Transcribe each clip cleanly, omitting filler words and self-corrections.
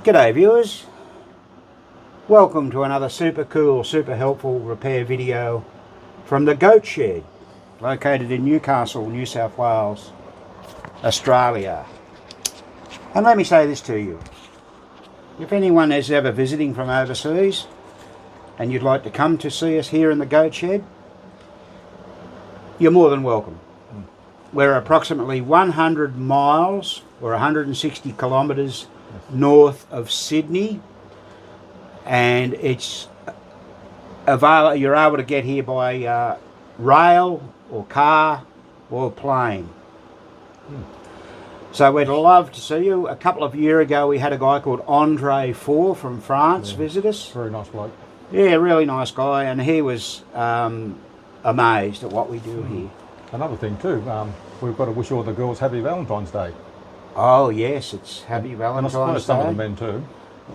G'day viewers, welcome to another super cool, super helpful repair video from the Goat Shed, located in Newcastle, New South Wales, Australia. And let me say this to you, if anyone is ever visiting from overseas and you'd like to come to see us here in the Goat Shed, you're more than welcome. We're approximately 100 miles or 160 kilometres north of Sydney, and it's available. You're able to get here by rail or car or plane. So we'd love to see you. A couple of years ago we had a guy called Andre Four from France visit us. Very nice bloke. Yeah, really nice guy, and he was amazed at what we do here. Another thing too, we've got to wish all the girls happy Valentine's Day. Oh yes, it's happy Valentine's Day. And some of the men too.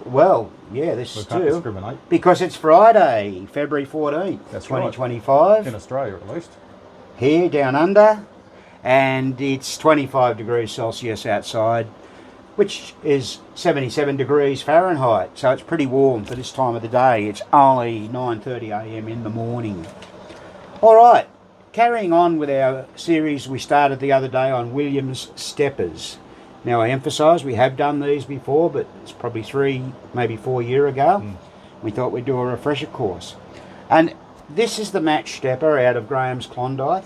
Well, yeah, this We is can't too. discriminate. Because it's Friday, February 14th, That's 2025. In Australia at least. Here, down under. And it's 25 degrees Celsius outside, which is 77 degrees Fahrenheit. So it's pretty warm for this time of the day. It's only 9:30 a.m. in the morning. All right, carrying on with our series we started the other day on Williams steppers. Now I emphasise we have done these before, but it's probably 3, maybe 4 years ago. We thought we'd do a refresher course. And this is the match stepper out of Graham's Klondike.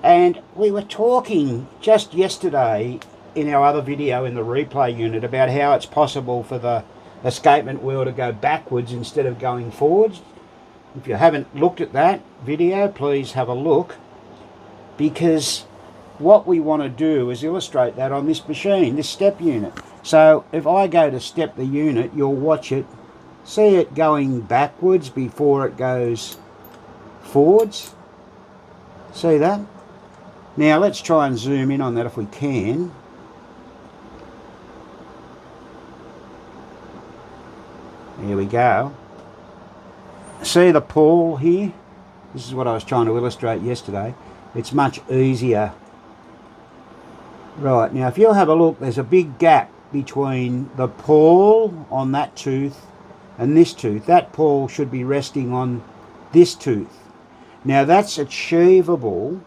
And we were talking just yesterday in our other video in the replay unit about how it's possible for the escapement wheel to go backwards instead of going forwards. If you haven't looked at that video, please have a look, because what we want to do is illustrate that on this machine, this step unit. So if I go to step the unit, you'll watch it, see it going backwards before it goes forwards. See that? Now let's try and zoom in on that if we can. There we go. See the pull here? This is what I was trying to illustrate yesterday. It's much easier. Right, now if you'll have a look, there's a big gap between the pull on that tooth and this tooth. That pull should be resting on this tooth. Now that's achievable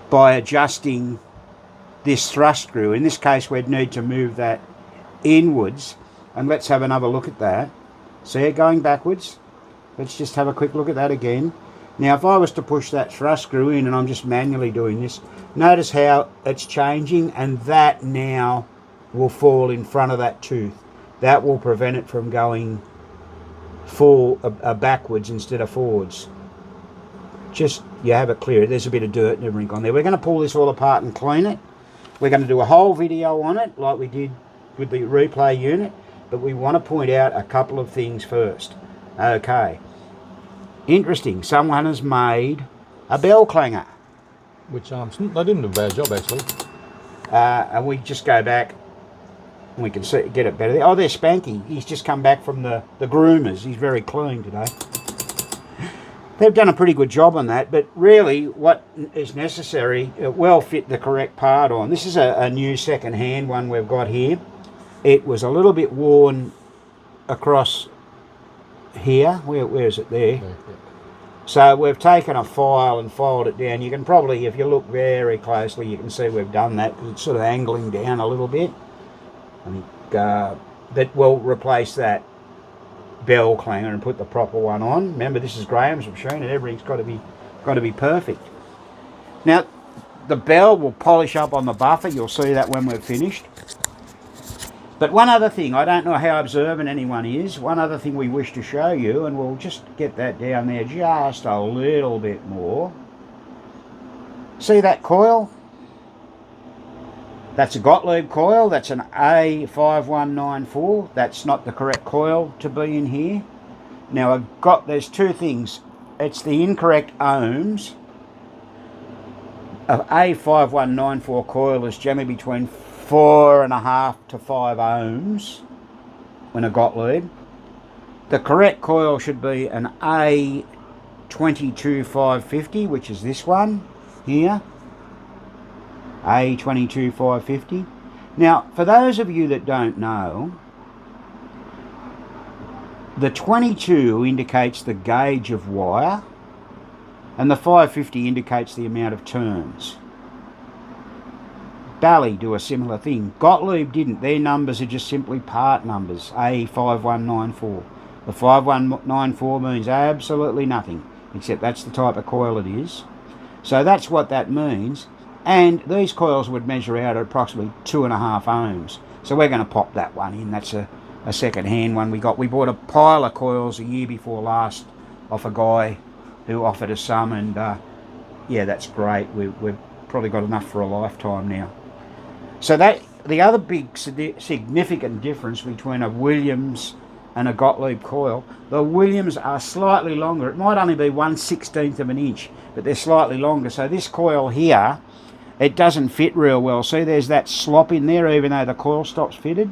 by adjusting this thrust screw. In this case we'd need to move that inwards, and let's have another look at that. See it going backwards? Let's just have a quick look at that again. Now if I was to push that thrust screw in, and I'm just manually doing this, notice how it's changing, and that now will fall in front of that tooth. That will prevent it from going backwards instead of forwards. Just, you have it clear. There's a bit of dirt and everything on there. We're going to pull this all apart and clean it. We're going to do a whole video on it like we did with the replay unit, but we want to point out a couple of things first. Okay. Interesting, someone has made a bell clanger. Which they didn't do a bad job actually. And we just go back and we can see, get it better. Oh, there's Spanky. He's just come back from the groomers. He's very clean today. They've done a pretty good job on that, but really what is necessary, it will fit the correct part on. This is a new second-hand one we've got here. It was a little bit worn across here. Where is it? There. Yeah. So we've taken a file and filed it down. You can probably, if you look very closely, you can see we've done that because it's sort of angling down a little bit. I think that will replace that bell clanger and put the proper one on. Remember, this is Graham's machine and everything's got to be perfect. Now the bell will polish up on the buffer. You'll see that when we're finished. But one other thing, I don't know how observant anyone is, one other thing we wish to show you, and we'll just get that down there just a little bit more. See that coil? That's a Gottlieb coil. That's an A5194. That's not the correct coil to be in here. Now there's two things. It's the incorrect ohms. An A5194 coil is generally between 4.5 to 5 ohms when a Gottlieb. The correct coil should be an A22550, which is this one here. A22550. Now, for those of you that don't know, the 22 indicates the gauge of wire, and the 550 indicates the amount of turns. Bally do a similar thing. Gottlieb didn't. Their numbers are just simply part numbers, A5194. The 5194 means absolutely nothing, except that's the type of coil it is. So that's what that means. And these coils would measure out at approximately 2.5 ohms. So we're going to pop that one in. That's a second-hand one we got. We bought a pile of coils a year before last off a guy who offered us some, and yeah, that's great. We've probably got enough for a lifetime now. So that the other big significant difference between a Williams and a Gottlieb coil, the Williams are slightly longer. It might only be 1/16 of an inch, but they're slightly longer. So this coil here, it doesn't fit real well. See, there's that slop in there, even though the coil stop's fitted.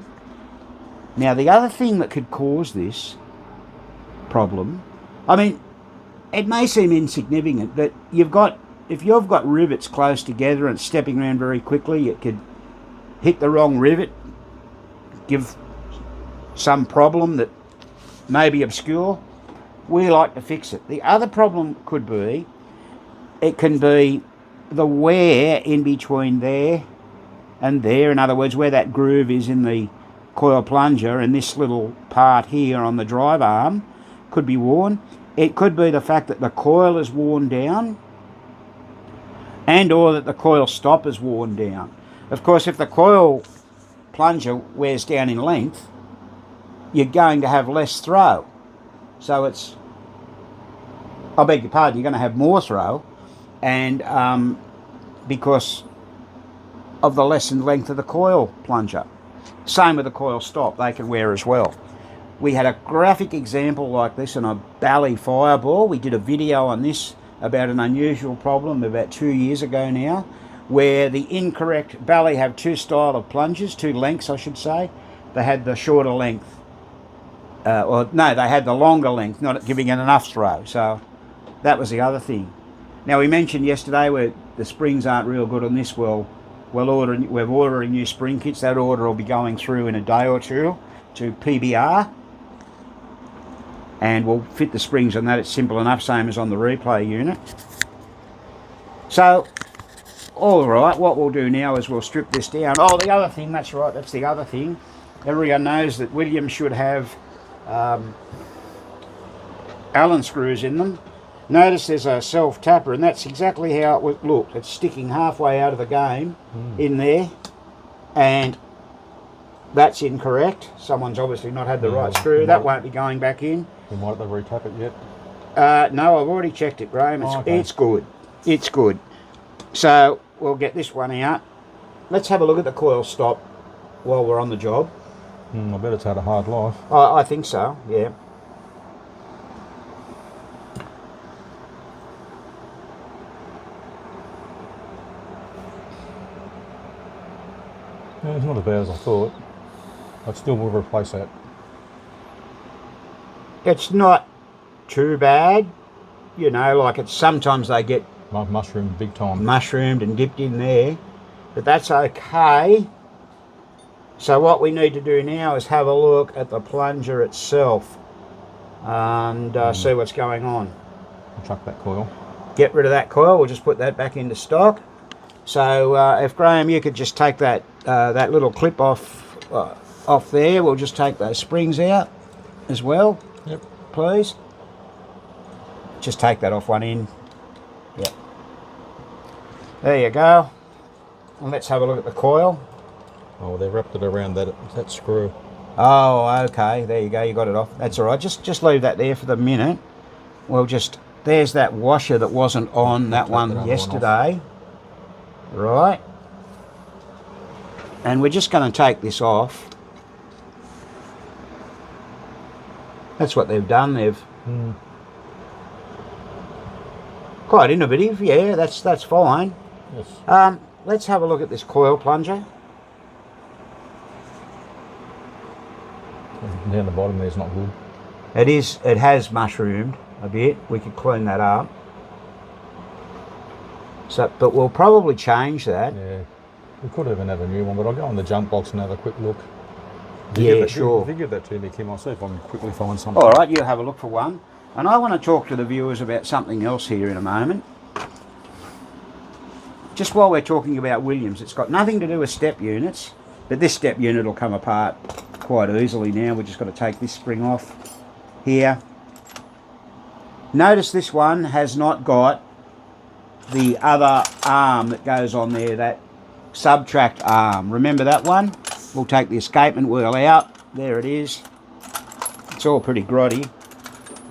Now, the other thing that could cause this problem, I mean, it may seem insignificant, but if you've got rivets close together and stepping around very quickly, it could hit the wrong rivet, give some problem that may be obscure. We like to fix it. The other problem could be, it can be the wear in between there and there. In other words, where that groove is in the coil plunger and this little part here on the drive arm could be worn. It could be the fact that the coil is worn down, and or that the coil stop is worn down. Of course, if the coil plunger wears down in length, you're going to have less throw. So it's, I beg your pardon, you're going to have more throw, and because of the lessened length of the coil plunger. Same with the coil stop, they can wear as well. We had a graphic example like this on a Bally Fireball. We did a video on this about an unusual problem about 2 years ago now, where the incorrect, Bally have two style of plungers, two lengths I should say. They had the shorter length, or no, they had the longer length, not giving it enough throw. So that was the other thing. Now, we mentioned yesterday where the springs aren't real good on this. We're ordering new spring kits. That order will be going through in a day or two to PBR, and we'll fit the springs on that. It's simple enough, same as on the replay unit. So, all right, what we'll do now is we'll strip this down. Oh, the other thing, that's right, that's the other thing. Everyone knows that Williams should have Allen screws in them. Notice there's a self-tapper, and that's exactly how it would look. It's sticking halfway out of the game in there, and that's incorrect. Someone's obviously not had the right screw. That won't be going back in. We might have re-tap it yet? No, I've already checked it, Graham. It's, okay. It's good. It's good. So we'll get this one out. Let's have a look at the coil stop while we're on the job. I bet it's had a hard life. I think so, yeah. Yeah, it's not as bad as I thought. I still will replace that. It's not too bad, you know, like it's sometimes they get Mushroomed big time. mushroomed and dipped in there, but that's okay. So what we need to do now is have a look at the plunger itself and see what's going on. I'll chuck that coil. Get rid of that coil, we'll just put that back into stock. So if Graham, you could just take that that little clip off there, we'll just take those springs out as well. Yep. Please. Just take that off one end. Yep. There you go. And let's have a look at the coil. Oh, they wrapped it around that screw. Oh, okay. There you go. You got it off. That's all right. Just leave that there for the minute. We'll just, there's that washer that wasn't on that one yesterday. Right. And we're just going to take this off. That's what they've done. They've quite innovative. Yeah, that's fine. Yes. Let's have a look at this coil plunger. Down the bottom there's not good. It has mushroomed a bit. We could clean that up. So, but we'll probably change that. Yeah. We could even have a new one, but I'll go on the junk box and have a quick look. Yeah, sure. If you give that to me, Kim, I'll see if I can quickly find something. All right, you have a look for one. And I want to talk to the viewers about something else here in a moment. Just while we're talking about Williams, it's got nothing to do with step units, but this step unit will come apart quite easily now. We've just got to take this spring off here. Notice this one has not got the other arm that goes on there, that subtract arm. Remember that one? We'll take the escapement wheel out. There it is. It's all pretty grotty.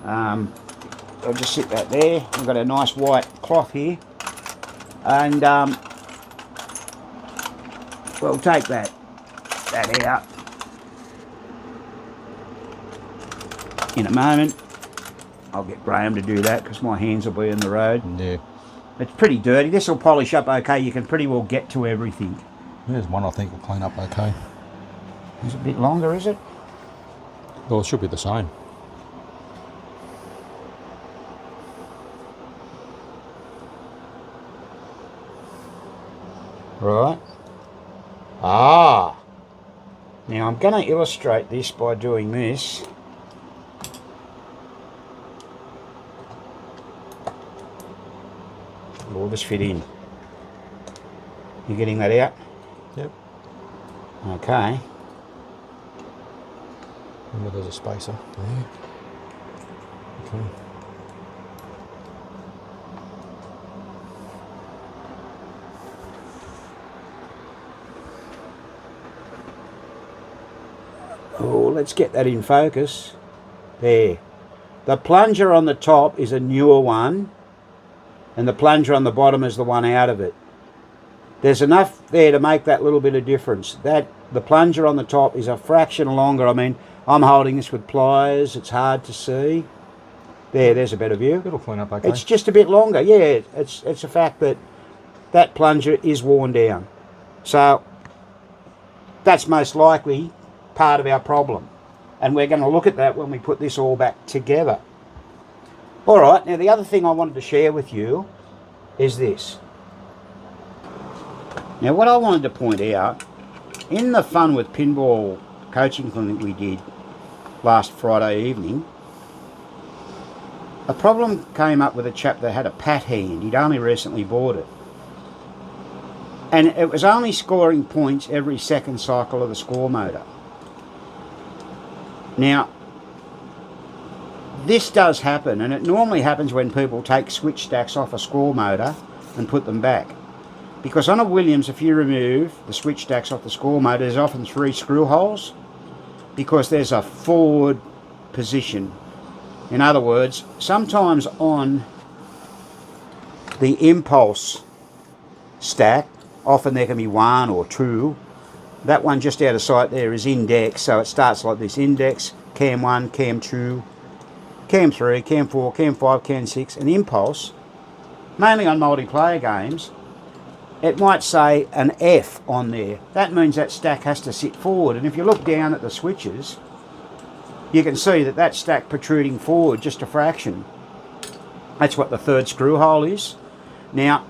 I'll just sit that there. We've got a nice white cloth here. And we'll take that out in a moment. I'll get Graham to do that because my hands will be in the road. Yeah. It's pretty dirty. This will polish up okay. You can pretty well get to everything. There's one I think will clean up okay. It's a bit longer, is it? Well, it should be the same. Right. Ah. Now I'm going to illustrate this by doing this. Will this fit in? You getting that out? Yep. Okay. Remember there's a spacer there. Okay. Oh, let's get that in focus. There. The plunger on the top is a newer one, and the plunger on the bottom is the one out of it. There's enough there to make that little bit of difference. That the plunger on the top is a fraction longer. I mean, I'm holding this with pliers. It's hard to see. There's a better view. It'll clean up okay. It's just a bit longer. Yeah, it's a fact that that plunger is worn down. So that's most likely part of our problem. And we're going to look at that when we put this all back together. All right, now the other thing I wanted to share with you is this. Now what I wanted to point out, in the Fun with Pinball coaching clinic we did last Friday evening, a problem came up with a chap that had a pat hand. He'd only recently bought it. And it was only scoring points every second cycle of the score motor. Now, this does happen, and it normally happens when people take switch stacks off a score motor and put them back. Because on a Williams, if you remove the switch stacks off the score motor, there's often 3 screw holes, because there's a forward position. In other words, sometimes on the impulse stack, often there can be 1 or 2. That one just out of sight there is index, so it starts like this: index, cam 1, cam 2, cam 3, cam 4, cam 5, cam 6, and impulse. Mainly on multiplayer games, it might say an F on there. That means that stack has to sit forward, and if you look down at the switches, you can see that that stack protruding forward just a fraction. That's what the 3rd screw hole is. Now,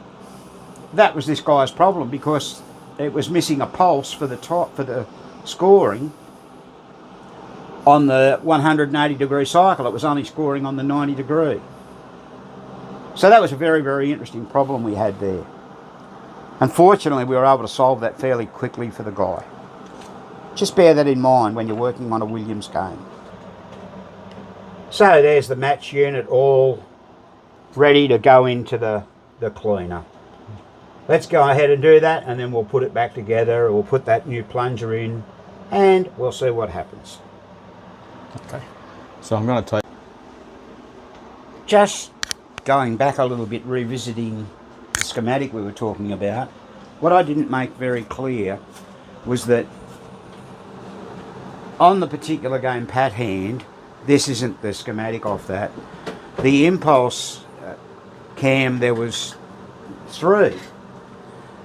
that was this guy's problem, because it was missing a pulse for the top, for the scoring on the 180 degree cycle. It was only scoring on the 90 degree. So that was a very, very interesting problem we had there. Unfortunately, we were able to solve that fairly quickly for the guy. Just bear that in mind when you're working on a Williams game. So there's the match unit all ready to go into the cleaner. Let's go ahead and do that, and then we'll put it back together. We'll put that new plunger in, and we'll see what happens. Okay. So I'm going to take... Just going back a little bit, revisiting the schematic we were talking about, what I didn't make very clear was that on the particular game Pat Hand, this isn't the schematic off that. The impulse cam, there was 3.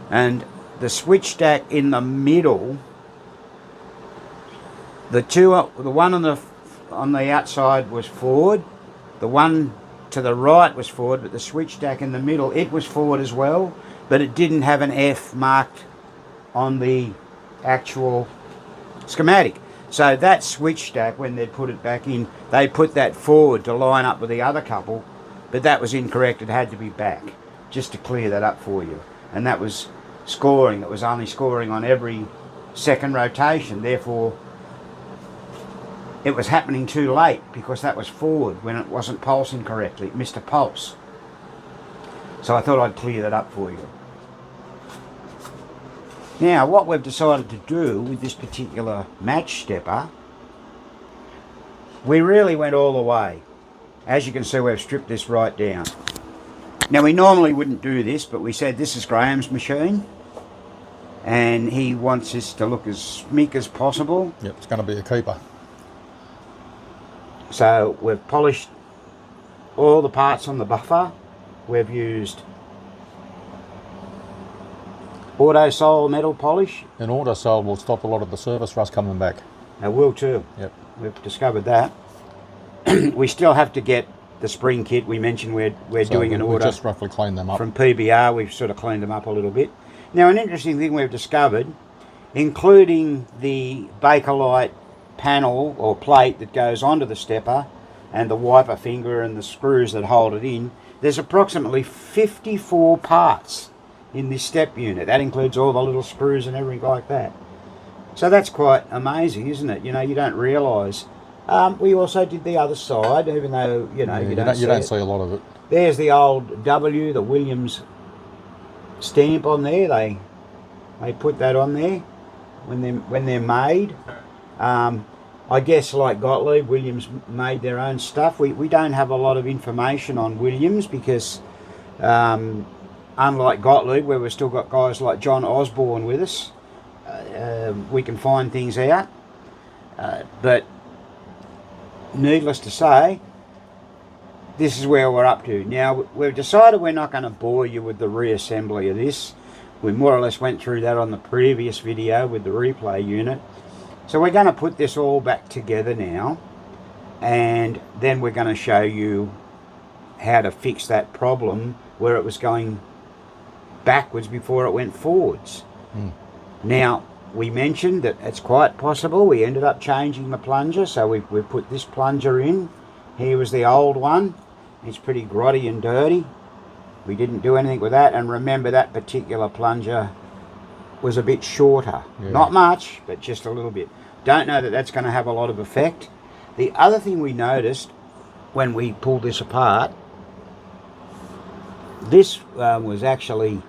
And the switch stack in the middle, the one on the outside was forward, the one to the right was forward, but the switch stack in the middle, it was forward as well, but it didn't have an F marked on the actual schematic. So that switch stack, when they'd put it back in, they put that forward to line up with the other couple, but that was incorrect. It had to be back, just to clear that up for you. And that was scoring. It was only scoring on every second rotation. Therefore, it was happening too late because that was forward when it wasn't pulsing correctly. It missed a pulse. So I thought I'd clear that up for you. Now, what we've decided to do with this particular match stepper, we really went all the way. As you can see, we've stripped this right down. Now, we normally wouldn't do this, but we said this is Graham's machine, and he wants this to look as smick as possible. Yep, it's going to be a keeper. So we've polished all the parts on the buffer. We've used Autosol metal polish. And Autosol will stop a lot of the surface rust coming back. It will too. Yep. We've discovered that. We still have to get the spring kit. We mentioned we're doing an order. We just roughly cleaned them up. From PBR, we've sort of cleaned them up a little bit. Now, an interesting thing we've discovered, including the Bakelite panel or plate that goes onto the stepper and the wiper finger and the screws that hold it in, there's approximately 54 parts in this step unit. That includes all the little screws and everything like that. So that's quite amazing, isn't it? You know, you don't realise. We also did the other side, even though, you know, you don't see a lot of it. There's the old W, the Williams stamp on there. They put that on there when they're made. I guess like Gottlieb, Williams made their own stuff. We don't have a lot of information on Williams because unlike Gottlieb, where we've still got guys like John Osborne with us, we can find things out. But needless to say, this is where we're up to. Now, we've decided we're not going to bore you with the reassembly of this. We more or less went through that on the previous video with the replay unit. So we're going to put this all back together now, and then we're going to show you how to fix that problem where it was going backwards before it went forwards. Now, we mentioned that it's quite possible we ended up changing the plunger, so we've put this plunger in. Here was the old one. It's pretty grotty and dirty. We didn't do anything with that, and remember that particular plunger was a bit shorter. Yeah. Not much, but just a little bit. Don't know that that's going to have a lot of effect. The other thing we noticed when we pulled this apart, this was actually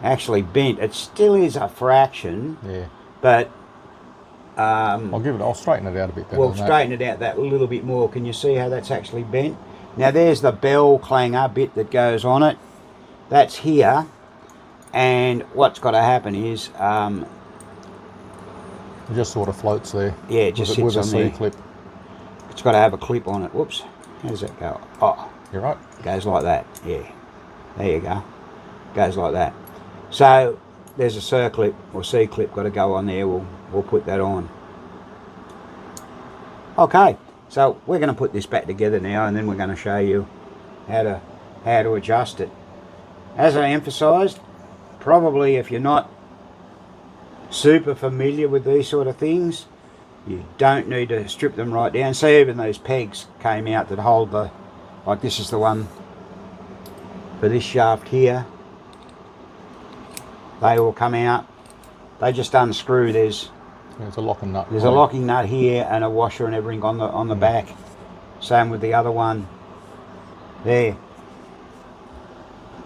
bent. It still is a fraction, yeah, but I'll straighten it out a bit better. We'll straighten it out that little bit more. Can you see how that's actually bent? Now there's the bell clanger bit that goes on it. That's here, and what's got to happen is it just sort of floats there. Yeah, it just sits on there. C-clip. It's got to have a clip on it. Whoops. How does that go? Oh, you're right. Goes like that. Yeah. There you go. Goes like that. So there's a C-clip or C-clip got to go on there. We'll put that on. Okay. So we're going to put this back together now, and then we're going to show you how to adjust it. As I emphasised, probably if you're not super familiar with these sort of things, you don't need to strip them right down. See, even those pegs came out that hold the, like this is the one for this shaft here. They all come out. They just unscrew. There's a locking nut. There's a locking nut here and a washer and everything on the back. Same with the other one there.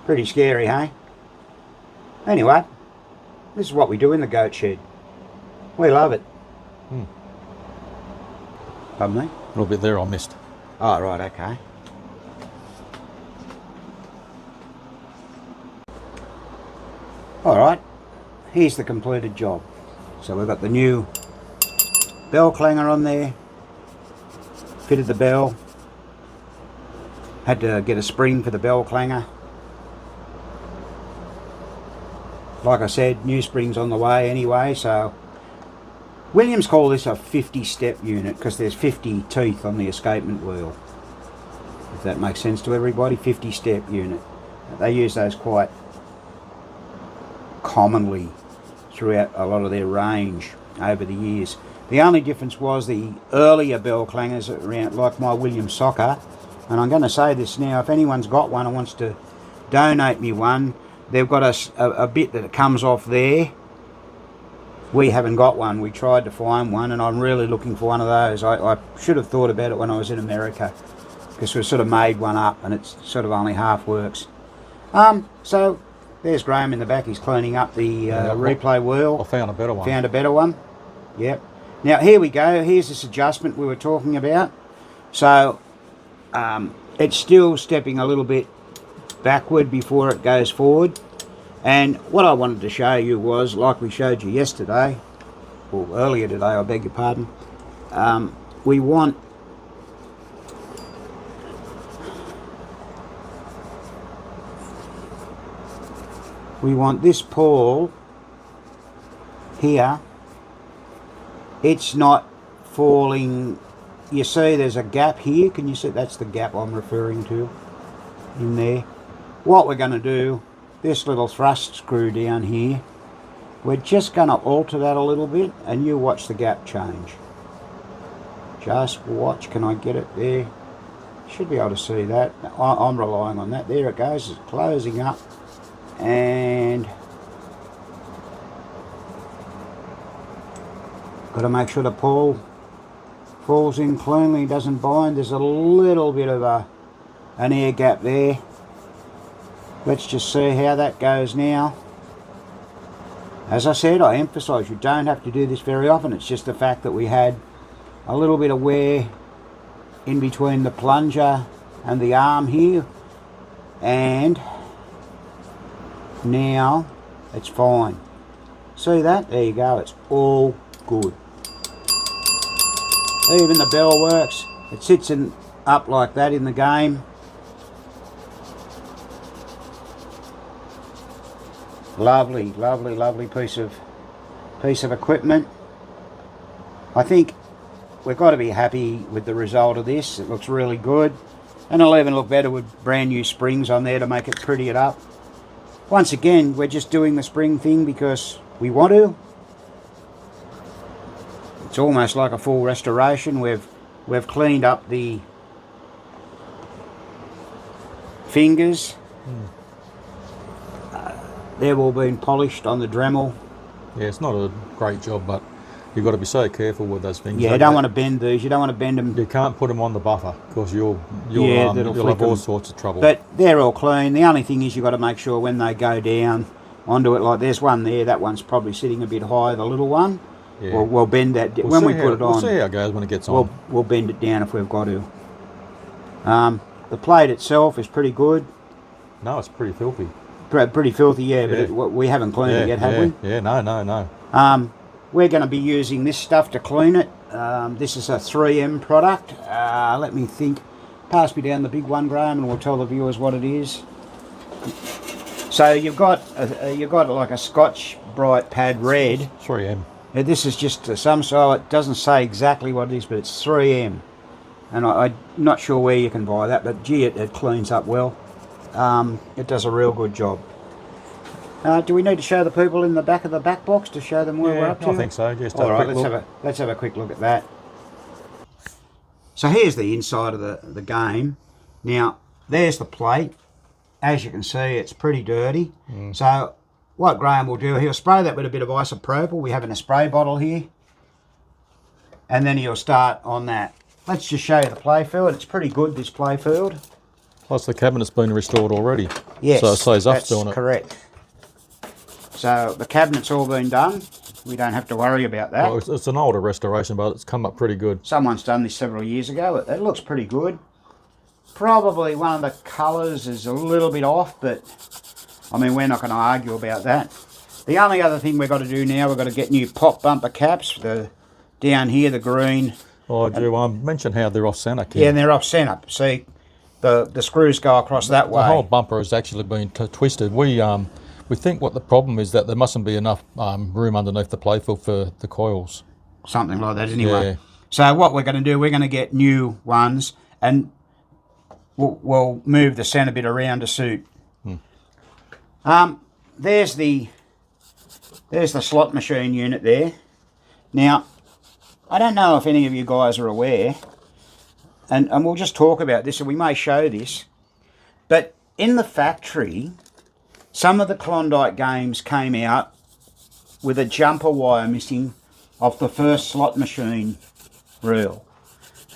Pretty scary, hey? Anyway, this is what we do in the goat shed. We love it. Pardon me? A little bit there I missed. Oh, right, okay. Alright, here's the completed job. So we've got the new bell clanger on there, fitted the bell, had to get a spring for the bell clanger. Like I said, new springs on the way anyway, so Williams call this a 50-step unit because there's 50 teeth on the escapement wheel. If that makes sense to everybody, 50-step unit. They use those quite commonly, throughout a lot of their range over the years. The only difference was the earlier bell clangers around, like my Williams Soccer, and I'm going to say this now, if anyone's got one and wants to donate me one, they've got a bit that comes off there. We haven't got one. We tried to find one, and I'm really looking for one of those. I should have thought about it when I was in America, because we sort of made one up and it's sort of only half works. So there's Graham in the back. He's cleaning up the replay wheel. I found a better one. Found a better one. Yep. Now here we go. Here's this adjustment we were talking about. So it's still stepping a little bit backward before it goes forward. And what I wanted to show you was, like we showed you yesterday, or earlier today, I beg your pardon, we want this pawl here, it's not falling. You see there's a gap here, can you see? That's the gap I'm referring to in there. What we're going to do, this little thrust screw down here, we're just going to alter that a little bit, and you watch the gap change. Just watch. Can I get it there? Should be able to see that. I'm relying on that. There it goes. It's closing up, and got to make sure the pawl falls in cleanly, doesn't bind. There's a little bit of an air gap there. Let's just see how that goes now. As I said, I emphasise you don't have to do this very often. It's just the fact that we had a little bit of wear in between the plunger and the arm here, and now it's fine. See that? There you go. It's all good. Even the bell works. It sits up like that in the game. Lovely, lovely, lovely piece of equipment. I think we've got to be happy with the result of this. It looks really good, and it'll even look better with brand new springs on there to make it pretty it up. Once again, we're just doing the spring thing because we want to. It's almost like a full restoration. We've cleaned up the fingers. They've all been polished on the Dremel. Yeah, it's not a great job, but you've got to be so careful with those things. Yeah, you don't want to bend these. You don't want to bend them. You can't put them on the buffer because you'll have all sorts of trouble. But they're all clean. The only thing is you've got to make sure when they go down onto it, like there's one there, that one's probably sitting a bit high, the little one. Yeah. We'll bend that when we put it on. We'll see how it goes when it gets on. We'll bend it down if we've got to. The plate itself is pretty good. No, it's pretty filthy. Pretty filthy, yeah, but we haven't cleaned it yet, have we? Yeah, no. We're going to be using this stuff to clean it. This is a 3M product. Let me think. Pass me down the big one, Graham, and we'll tell the viewers what it is. So you've got like a Scotch Bright Pad Red. 3M. This is just so it doesn't say exactly what it is, but it's 3M. And I'm not sure where you can buy that, but gee, it cleans up well. It does a real good job. Do we need to show the people in the back of the back box to show them where we're up to? I think so. Just all right, let's have a quick look at that. So here's the inside of the game. Now there's the plate. As you can see, it's pretty dirty. So what Graham will do, he'll spray that with a bit of isopropyl. We have in a spray bottle here, and then he'll start on that. Let's just show you the play field. It's pretty good, this play field. Plus the cabinet's been restored already. Yes, so it saves us doing it. That's correct. So the cabinet's all been done. We don't have to worry about that. Well, it's an older restoration, but it's come up pretty good. Someone's done this several years ago. It looks pretty good. Probably one of the colours is a little bit off, but I mean, we're not going to argue about that. The only other thing we've got to do now, we've got to get new pop bumper caps. Down here, the green. Oh, do you mention how they're off centre? Yeah, and they're off centre. See, the screws go across that way. The whole bumper has actually been twisted. We think what the problem is that there mustn't be enough room underneath the playfield for the coils. Something like that anyway. Yeah. So what we're going to do, we're going to get new ones, and we'll move the centre bit around to suit. There's There's the slot machine unit there. Now, I don't know if any of you guys are aware, and we'll just talk about this, and we may show this, but in the factory, some of the Klondike games came out with a jumper wire missing off the first slot machine reel.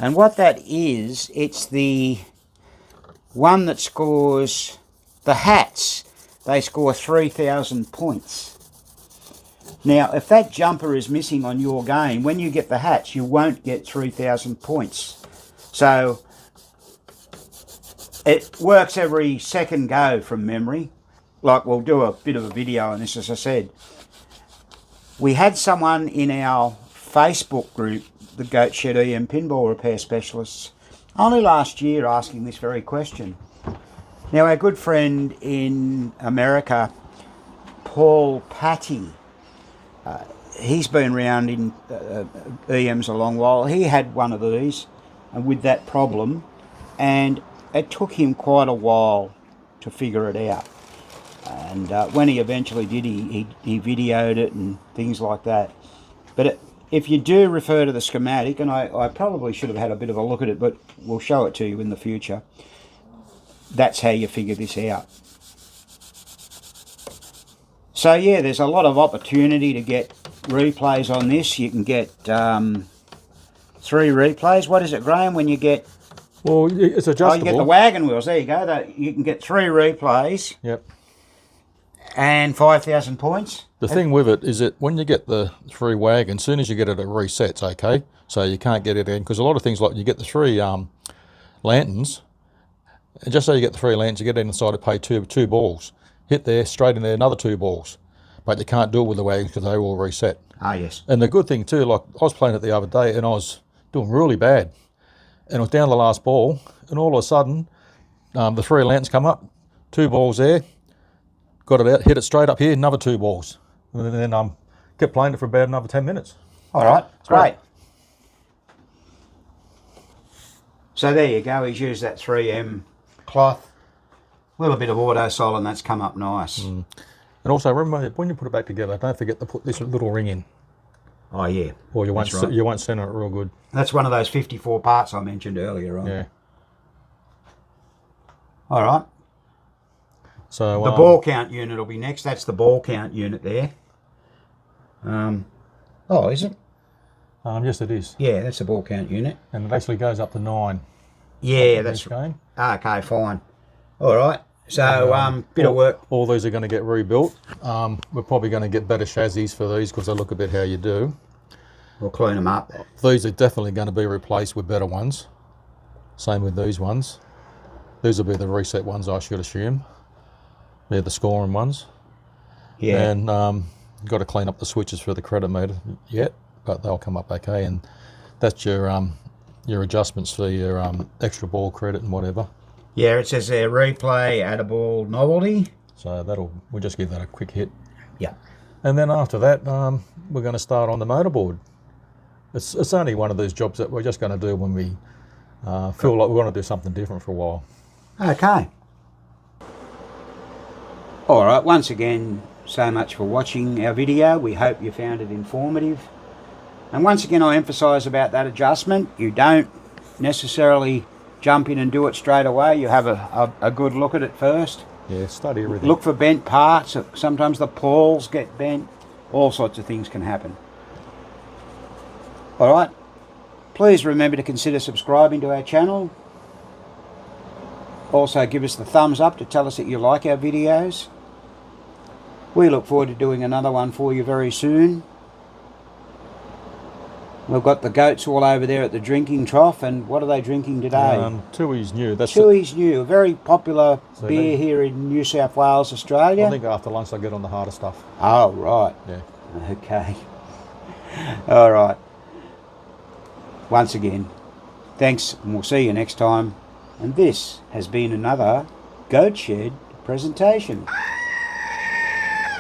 And what that is, it's the one that scores the hats. They score 3,000 points. Now, if that jumper is missing on your game, when you get the hats, you won't get 3,000 points. So it works every second go from memory. Like, we'll do a bit of a video on this, as I said. We had someone in our Facebook group, the Goat Shed EM Pinball Repair Specialists, only last year asking this very question. Now, our good friend in America, Paul Patty, he's been around in EMs a long while. He had one of these and with that problem, and it took him quite a while to figure it out. And when he eventually did, he videoed it and things like that. But if you do refer to the schematic, and I probably should have had a bit of a look at it, but we'll show it to you in the future, that's how you figure this out. So yeah, there's a lot of opportunity to get replays on this. You can get 3 replays. What is it, Graham, when you get... Well, it's adjustable. Oh, you get the wagon wheels. There you go. You can get 3 replays. Yep. And 5,000 points. The thing with it is that when you get the 3 wagon, as soon as you get it, it resets, okay? So you can't get it in, because a lot of things, like you get the 3 lanterns, and just so you get the 3 lanterns, you get inside to pay two balls. Hit there, straight in there, another 2 balls. But you can't do it with the wagons because they all reset. Ah, yes. And the good thing too, like I was playing it the other day and I was doing really bad. And it was down the last ball, and all of a sudden, the 3 lanterns come up, 2 balls there, got it out, hit it straight up here, another 2 balls. And then kept playing it for about another 10 minutes. All right, great. So there you go, he's used that 3M cloth, a little bit of auto-sol, and that's come up nice. And also remember, when you put it back together, don't forget to put this little ring in. Oh yeah. Or you won't center it real good. That's one of those 54 parts I mentioned earlier on. Yeah. All right. So the ball count unit will be next. That's the ball count unit there. Oh, is it? Yes, it is. Yeah, that's the ball count unit. And it actually goes up to 9. Yeah, that's right. Okay, fine. All right. So, bit of work. All these are going to get rebuilt. We're probably going to get better chassis for these because they look a bit how you do. We'll clean them up. These are definitely going to be replaced with better ones. Same with these ones. These will be the reset ones, I should assume. They're the scoring ones. Yeah. And you've got to clean up the switches for the credit meter yet, but they'll come up okay. And that's your adjustments for your extra ball credit and whatever. Yeah, it says there replay, add a ball, novelty. So we'll just give that a quick hit. Yeah. And then after that, we're going to start on the motorboard. It's only one of those jobs that we're just going to do when we feel like we want to do something different for a while. Okay. All right, once again, so much for watching our video. We hope you found it informative. And once again, I emphasise about that adjustment. You don't necessarily jump in and do it straight away. You have a good look at it first. Yeah, study everything. Look for bent parts. Sometimes the pawls get bent. All sorts of things can happen. All right. Please remember to consider subscribing to our channel. Also give us the thumbs up to tell us that you like our videos. We look forward to doing another one for you very soon. We've got the goats all over there at the drinking trough, and what are they drinking today? Tooheys New. That's Tooheys New, a very popular beer here in New South Wales, Australia. I think after lunch I get on the harder stuff. Oh, right. Yeah. Okay. All right. Once again, thanks, and we'll see you next time. And this has been another Goat Shed presentation.